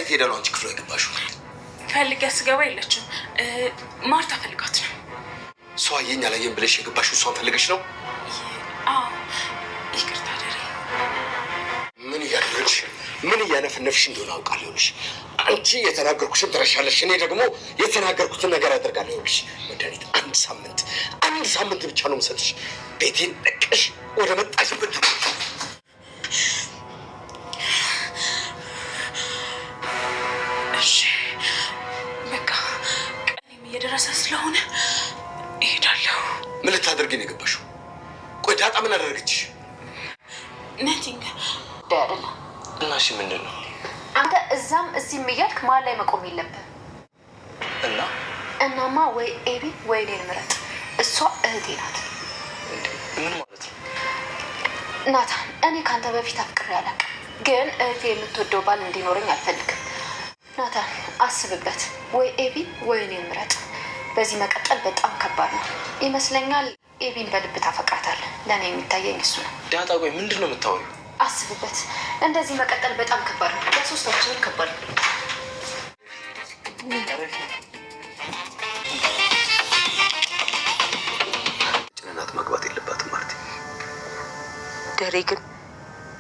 የት ሄደ ነው አንቺ ክፍሏ የገባሽው? ፈልጋ ስገባ የለችም። ማርታ ፈልጋት ነው። እሷ የኛ ላይ ብለሽ የገባሽው እሷን ፈልገሽ ነው? አዎ ይቅርታ ደሬ። ምን እያደረግሽ ምን እያነፈነፍሽ እንደሆነ አውቃለሁ። ይኸውልሽ አንቺ የተናገርኩሽን ትረሻለሽ፣ እኔ ደግሞ የተናገርኩትን ነገር አደርጋለሁ። ይኸውልሽ መድኃኒት አንድ ሳምንት ብቻ ነው የምሰጥሽ። ቤቴን ለቀሽ ወደ መጣሽበት እሺ በቃ ቀኔም እየደረሰ ስለሆነ እሄዳለሁ። ምን ልታደርጊ ነው የገባሽው? ቆይ ዳጣ ምን አደረገችሽ? ነቲንግ ዳርና እና እሺ ምንድን ነው? አንተ እዛም እዚህም እያልክ መሀል ላይ መቆም የለብህ። እናማ ወይ ኤቢ ወይ እኔን ምረጥ። እሷ እህቴ ናት። ምን ማለት ነው? ናታን እኔ ካንተ በፊት አፍቅሬ አላውቅም፣ ግን እህቴ የምትወደው ባል እንዲኖረኝ አልፈልግም። ናታን አስብበት። ወይ ኤቢ ወይ እኔን ምረጥ። በዚህ መቀጠል በጣም ከባድ ነው ይመስለኛል። ኤቢን በልብ ታፈቅራታለህ። ለእኔ የሚታየኝ እሱ ነው። ዳጣ ቆይ ምንድን ነው የምታወሪው? አስብበት። እንደዚህ መቀጠል በጣም ከባድ ነው። ለሶስታችንም ከባድ ነው። ጭንናት መግባት የለባትም ማለት ደሬ ግን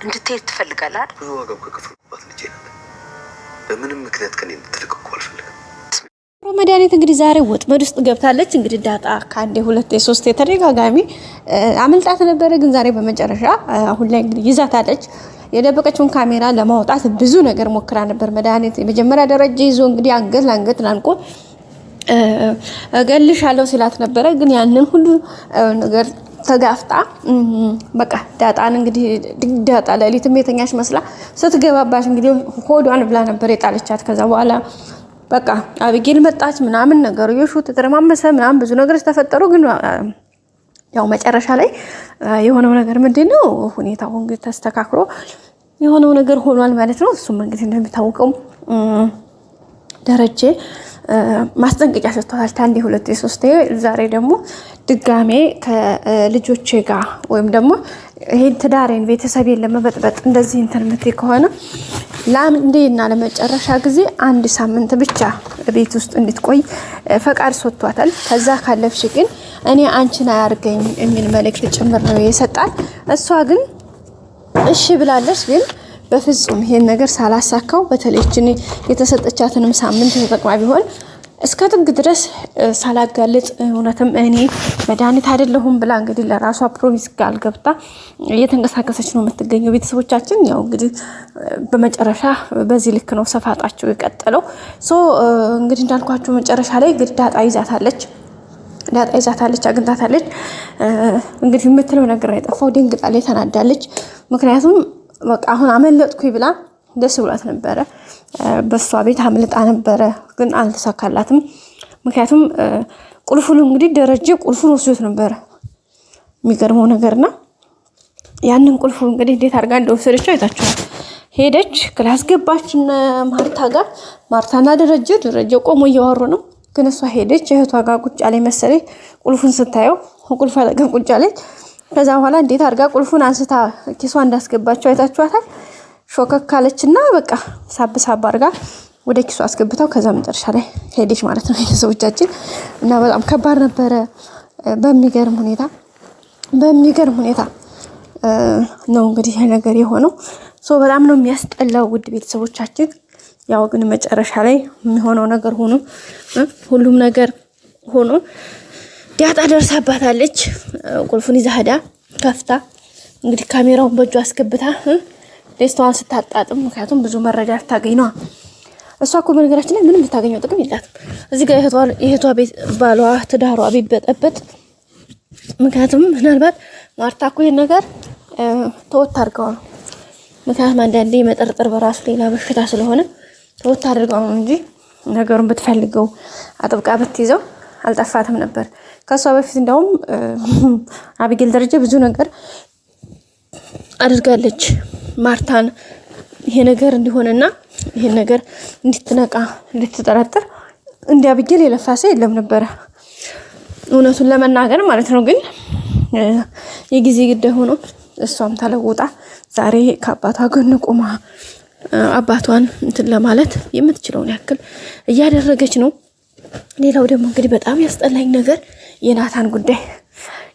እንድትሄድ ትፈልጋለህ አይደል? ብዙ ዋጋ ከከፈልኩባት ልጄ ናት። በምንም ምክንያት ከኔ እንድትርቅ እኮ አልፈልግም። መድኃኒት እንግዲህ ዛሬ ወጥመድ ውስጥ ገብታለች። እንግዲህ ዳጣ ከአንዴ ሁለቴ ሶስቴ ተደጋጋሚ አመልጣት ነበረ፣ ግን ዛሬ በመጨረሻ አሁን ላይ እንግዲህ ይዛታለች። የደበቀችውን ካሜራ ለማውጣት ብዙ ነገር ሞክራ ነበር። መድኃኒት የመጀመሪያ ደረጃ ይዞ እንግዲህ አንገት ለአንገት ላንቆ እገልሻለሁ ሲላት ነበረ። ግን ያንን ሁሉ ነገር ተጋፍጣ በቃ ዳጣን እንግዲህ ዳጣ ለሊትም የተኛሽ መስላ ስትገባባሽ እንግዲህ ሆዷን ብላ ነበር የጣለቻት። ከዛ በኋላ በቃ አቢጌል መጣች ምናምን ነገሩ የሹት ተረማመሰ ምናምን ብዙ ነገር ተፈጠሩ። ግን ያው መጨረሻ ላይ የሆነው ነገር ምንድነው ሁኔታው እንግዲህ ተስተካክሎ የሆነው ነገር ሆኗል ማለት ነው። እሱም እንግዲህ እንደሚታወቀው ደረጀ ማስጠንቀቂያ ሰጥቷል። ታንዴ ሁለቴ ሶስቴ። ዛሬ ደግሞ ድጋሜ ከልጆቼ ጋር ወይም ደግሞ ይሄን ትዳሬን ቤተሰቤን ለመበጥበጥ እንደዚህ እንትን ምትይ ከሆነ ለአንዴና ለመጨረሻ ጊዜ 1 ሳምንት ብቻ ቤት ውስጥ እንድትቆይ ፈቃድ ሰጥቷታል። ከዛ ካለፍሽ ግን እኔ አንቺን አያርገኝ የሚል መልእክት ጭምር ነው የሰጣት። እሷ ግን እሺ ብላለች። ግን በፍጹም ይሄን ነገር ሳላሳካው በተለይችን የተሰጠቻትንም ሳምንት ተጠቅማ ቢሆን እስከ ጥግ ድረስ ሳላጋልጥ እውነትም እኔ መድኃኒት አይደለሁም ብላ እንግዲህ ለራሷ ፕሮሚስ ቃል ገብታ እየተንቀሳቀሰች ነው የምትገኘው። ቤተሰቦቻችን ያው እንግዲህ በመጨረሻ በዚህ ልክ ነው ሰፋጣቸው የቀጠለው። እንግዲህ እንዳልኳችሁ መጨረሻ ላይ ዳጣ ይዛታለች አግኝታታለች። እንግዲህ የምትለው ነገር አይጠፋው። ደንግጣለች፣ ተናዳለች። ምክንያቱም በቃ አሁን አመለጥኩኝ ብላ ደስ ብሏት ነበረ። በሷ ቤት አምልጣ ነበረ፣ ግን አልተሳካላትም። ምክንያቱም ቁልፉን እንግዲህ ደረጀ ቁልፉን ወስዶት ነበረ። የሚገርመው ነገርና ያንን ቁልፉ እንግዲህ እንዴት አድርጋ እንደወሰደችው አይታችኋል። ሄደች ክላስ ገባች ማርታ ጋር። ማርታና ደረጀ ቆሞ እያወሩ ነው። ግን እሷ ሄደች እህቷ ጋር ቁጭ አለኝ መሰለኝ። ቁልፉን ስታየው ቁልፉ አጠገብ ቁጭ አለች። ከዛ በኋላ እንዴት አድርጋ ቁልፉን አንስታ ኪሷ እንዳስገባቸው አይታችኋታል። ሾከካለችና በቃ ሳብ አድርጋ ወደ ኪሷ አስገብታው ከዛ መጨረሻ ላይ ሄደች ማለት ነው ቤተሰቦቻችን። እና በጣም ከባድ ነበረ። በሚገርም ሁኔታ ነው እንግዲህ ይሄ ነገር የሆነው። በጣም ነው የሚያስጠላው ውድ ቤተሰቦቻችን። ያው ግን መጨረሻ ላይ የሚሆነው ነገር ሆኖ ሁሉም ነገር ሆኖ ዳጣ ደርሳባታለች። ቁልፉን ይዛ ሄዳ ከፍታ እንግዲህ ካሜራውን በእጇ አስገብታ ደስታዋን ስታጣጥም፣ ምክንያቱም ብዙ መረጃ ታገኝ ነው። እሷ እኮ በነገራችን ላይ ምንም ልታገኘው ጥቅም የላትም። እዚህ ጋር የእህቷ ቤት ባሏ ትዳሯ ቢበጠበጥ፣ ምክንያቱም ምናልባት ማርታ እኮ ይሄን ነገር ተወት አድርገው ነው። ምክንያቱም አንዳንዴ መጠርጠር በራሱ ሌላ በሽታ ስለሆነ ተወት አድርገው ነው እንጂ ነገሩን ብትፈልገው አጥብቃ ብትይዘው አልጠፋትም ነበር። ከሷ በፊት እንደውም አቢጌል ደረጀ ብዙ ነገር አድርጋለች ማርታን ይሄ ነገር እንዲሆንና ይሄ ነገር እንድትነቃ እንድትጠረጥር እንዲያብጌል የለፋሰ የለም ነበር እውነቱን ለመናገር ማለት ነው። ግን የጊዜ ግድ ሆኖ እሷም ተለውጣ ዛሬ ከአባቷ ጎን ቆማ አባቷን እንትን ለማለት የምትችለውን ያክል እያደረገች ነው። ሌላው ደግሞ እንግዲህ በጣም ያስጠላኝ ነገር የናታን ጉዳይ።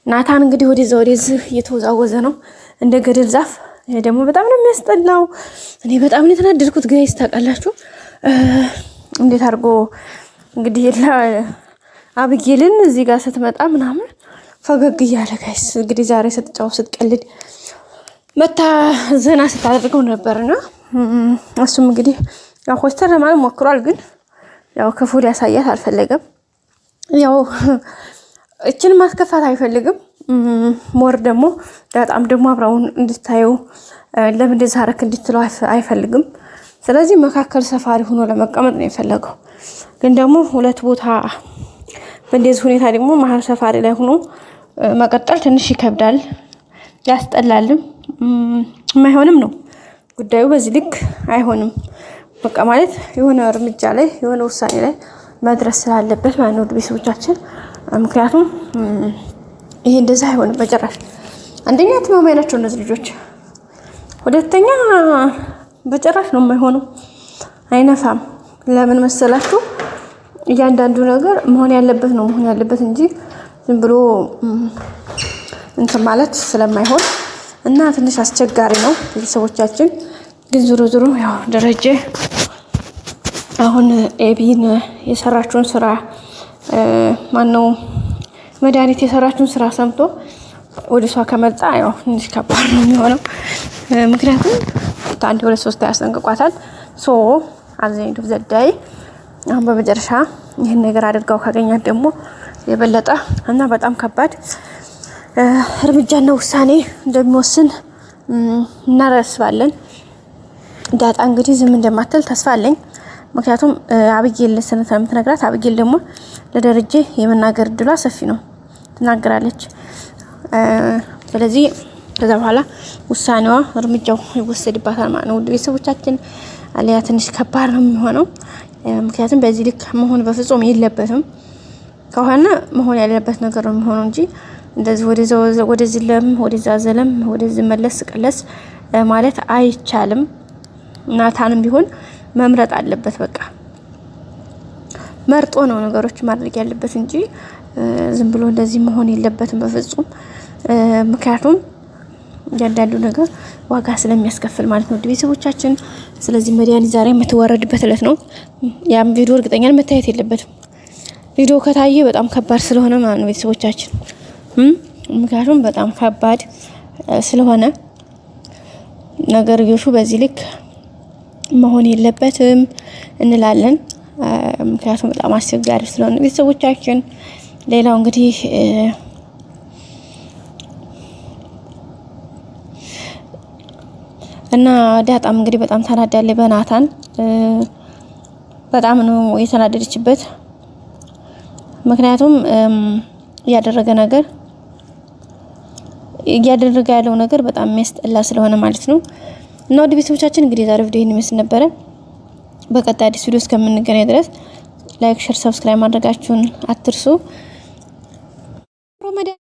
ናታን እንግዲህ ወደዚህ እየተወዛወዘ ነው እንደ ገደል ዛፍ። ደግሞ በጣም ነው የሚያስጠላው። እኔ በጣም ነው የተናደድኩት። ጋይስ ታውቃላችሁ እንዴት አድርጎ እንግዲህ አብጌልን እዚህ ጋር ስትመጣ ምናምን ፈገግ እያለ ጋይስ እንግዲህ ዛሬ ስትጫወት ስትቀልድ መታ ዘና ስታደርገው ነበርና እሱም እንግዲህ ያው ኮስተር ለማለት ሞክሯል። ግን ያው ክፉ ሊያሳያት አልፈለገም። ያው እችን ማስከፋት አይፈልግም። ሞር ደግሞ በጣም ደግሞ አብራውን እንድታየው ለምን እንደዛ አረክ እንድትለው አይፈልግም። ስለዚህ መካከል ሰፋሪ ሆኖ ለመቀመጥ ነው የፈለገው። ግን ደግሞ ሁለት ቦታ በእንደዚህ ሁኔታ ደግሞ መሀል ሰፋሪ ላይ ሆኖ መቀጠል ትንሽ ይከብዳል፣ ያስጠላልም፣ የማይሆንም ነው ጉዳዩ። በዚህ ልክ አይሆንም። በቃ ማለት የሆነ እርምጃ ላይ የሆነ ውሳኔ ላይ መድረስ ስላለበት ማለት ነው ቤተሰቦቻችን። ምክንያቱም ይሄ እንደዛ አይሆንም በጭራሽ። አንደኛ ተማማኝ ናቸው እነዚህ ልጆች፣ ሁለተኛ በጭራሽ ነው የማይሆነው፣ አይነፋም። ለምን መሰላችሁ? እያንዳንዱ ነገር መሆን ያለበት ነው መሆን ያለበት እንጂ ዝም ብሎ እንትን ማለት ስለማይሆን እና ትንሽ አስቸጋሪ ነው ቤተሰቦቻችን። ግን ዞሮ ዞሮ ያው ደረጀ አሁን ኤቢን የሰራችውን ስራ ማነው መድኃኒት የሰራችውን ስራ ሰምቶ ወደ እሷ ከመጣ ያው ትንሽ ከባድ ነው የሚሆነው። ምክንያቱም አንድ ሁለት ሶስት ያስጠንቅቋታል። ሶ አዘኝቱ ዘዳይ አሁን በመጨረሻ ይህን ነገር አድርጋው ካገኛት ደግሞ የበለጠ እና በጣም ከባድ እርምጃና ውሳኔ እንደሚወስን እናረስባለን። ዳጣ እንግዲህ ዝም እንደማትል ተስፋ አለኝ። ምክንያቱም አብጌል ስለምትነግራት አብጌል ደግሞ ለደረጀ የመናገር እድሏ ሰፊ ነው፣ ትናገራለች። ስለዚህ ከዛ በኋላ ውሳኔዋ እርምጃው ይወሰድባታል ማለት ነው። ውድ ቤተሰቦቻችን አለያ ትንሽ ከባድ ነው የሚሆነው። ምክንያቱም በዚህ ልክ መሆን በፍጹም የለበትም። ከሆነ መሆን ያለበት ነገር ነው የሚሆነው እንጂ እንደዚህ ወደዚህ ለም ወደዛ ዘለም ወደዚህ መለስ ቀለስ ማለት አይቻልም። ናታንም ቢሆን መምረጥ አለበት። በቃ መርጦ ነው ነገሮች ማድረግ ያለበት እንጂ ዝም ብሎ እንደዚህ መሆን የለበትም በፍጹም። ምክንያቱም እያንዳንዱ ነገር ዋጋ ስለሚያስከፍል ማለት ነው ቤተሰቦቻችን። ስለዚህ መድኃኒት ዛሬ የምትወረድበት እለት ነው። ያም ቪዲዮ እርግጠኛ መታየት የለበትም። ቪዲዮ ከታየ በጣም ከባድ ስለሆነ ማለት ነው ቤተሰቦቻችን። ምክንያቱም በጣም ከባድ ስለሆነ ነገርዮሹ በዚህ ልክ መሆን የለበትም እንላለን። ምክንያቱም በጣም አስቸጋሪ ስለሆነ ቤተሰቦቻችን። ሌላው እንግዲህ እና ዳጣም እንግዲህ በጣም ተናዳለች በናታን። በጣም ነው የተናደደችበት። ምክንያቱም እያደረገ ያለው ነገር በጣም የሚያስጠላ ስለሆነ ማለት ነው። እና ወደ ቤተሰቦቻችን እንግዲህ ዛሬ ቪዲዮ ይሄን ይመስል ነበረ። በቀጣይ አዲስ ቪዲዮ እስከምንገናኝ ድረስ ላይክ፣ ሼር፣ ሰብስክራይብ ማድረጋችሁን አትርሱ።